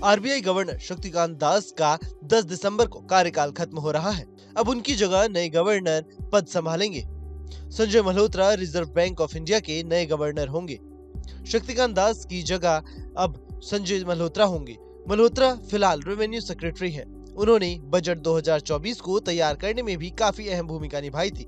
RBI governor Shaktikanta Das का 10 दिसंबर को कार्यकाल खत्म हो रहा है। अब उनकी जगह नए गवर्नर पद संभालेंगे। Sanjay Malhotra reserve bank of India के नए गवर्नर होंगे। शक्तिकांत दास की जगह अब संजय मल्होत्रा होंगे। मल्होत्रा फिलहाल रेवेन्यू सेक्रेटरी हैं। उन्होंने बजट 2024 को तैयार करने में भी काफी अहम भूमिका निभाई थी।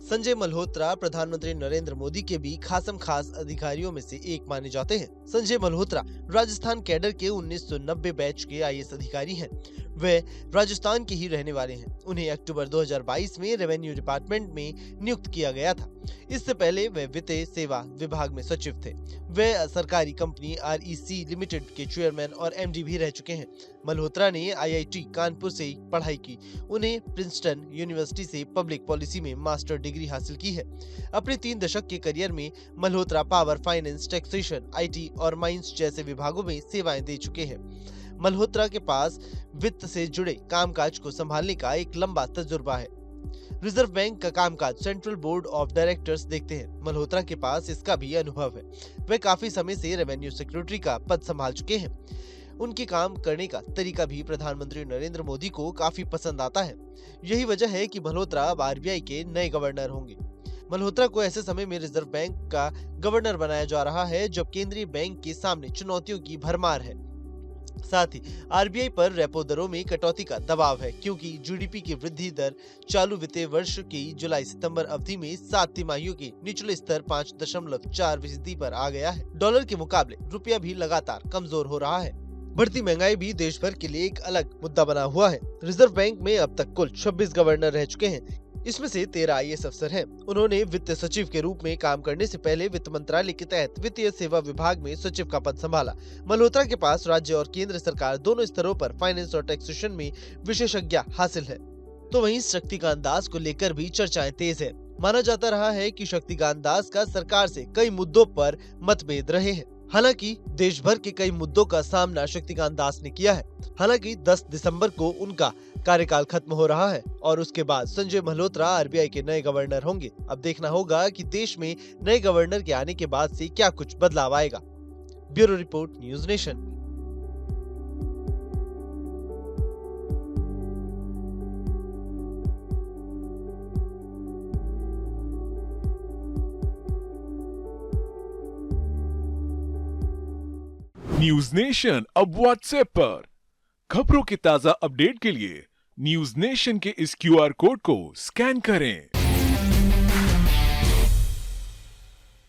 संजय मल्होत्रा प्रधानमंत्री नरेंद्र मोदी के भी खास अधिकारियों में से एक माने जाते हैं। संजय मल्होत्रा राजस्थान कैडर के 1990 बैच के आईएएस अधिकारी हैं। वे राजस्थान के ही रहने वाले हैं। उन्हें अक्टूबर 2022 में रेवेन्यू डिपार्टमेंट में नियुक्त किया गया था। इससे पहले वे वित्तीय सेवा विभाग में सचिव थे। वे सरकारी कंपनी आरईसी लिमिटेड के चेयरमैन और एमडी भी रह चुके हैं। मल्होत्रा ने आईआईटी कानपुर से पढ़ाई की। उन्हें प्रिंसटन यूनिवर्सिटी से पब्लिक पॉलिसी में मास्टर डिग्री हासिल की है। अपने 3 दशक के करियर में Malhotra power, finance, taxation, IT और माइंस जैसे विभागों में सेवाएं दे चुके हैं। मल्होत्रा के पास वित्त से जुड़े कामकाज को संभालने का एक लंबा तजुर्बा है। रिजर्व बैंक का कामकाज सेंट्रल बोर्ड ऑफ डायरेक्टर्स देखते हैं। मल्होत्रा के पास इसका भी अनुभव है। वे काफी समय से रेवेन्यू सेक्रेटरी का पद संभाल चुके हैं। उनके काम करने का तरीका भी प्रधानमंत्री नरेंद्र मोदी को काफी पसंद आता है। यही वजह है कि मल्होत्रा अब आरबीआई के नए गवर्नर होंगे। मल्होत्रा को ऐसे समय में रिजर्व बैंक का गवर्नर बनाया जा रहा है जब केंद्रीय बैंक के सामने चुनौतियों की भरमार है। साथ ही आरबीआई पर रेपो दरों में कटौती का दबाव है, क्योंकि जीडीपी की वृद्धि दर चालू वित्तीय वर्ष की जुलाई-सितंबर अवधि में 7 तिमाहियों के निचले स्तर 5.4% पर आ गया है। डॉलर के मुकाबले रुपया भी लगातार कमजोर हो रहा है। बढ़ती महंगाई भी देश भर के लिए एक अलग मुद्दा बना हुआ है। रिजर्व बैंक में अब तक कुल 26 गवर्नर रह चुके हैं। इसमें से 13 आईएएस अफसर हैं। उन्होंने वित्त सचिव के रूप में काम करने से पहले वित्त मंत्रालय के तहत वित्तीय सेवा विभाग में सचिव का पद संभाला। मल्होत्रा के पास राज्य और केंद्र सरकार दोनों स्तरों पर फाइनेंस और टैक्सेशन में विशेषज्ञता हासिल है। तो वहीं शक्तिकांत दास को लेकर भी चर्चाएं तेज है। माना जाता रहा है कि शक्तिकांत दास का सरकार से कई मुद्दों पर मतभेद रहे हैं। हालांकि देश भर के कई मुद्दों का सामना शक्तिकांत दास ने किया है। हालांकि 10 दिसंबर को उनका कार्यकाल खत्म हो रहा है और उसके बाद संजय मल्होत्रा आरबीआई के नए गवर्नर होंगे। अब देखना होगा कि देश में नए गवर्नर के आने के बाद से क्या कुछ बदलाव आएगा। Bureau report, news nation. News nation अब व्हाट्सएप पर खबरों के ताजा अपडेट के लिए न्यूज नेशन के इस क्यूआर कोड को स्कैन करें।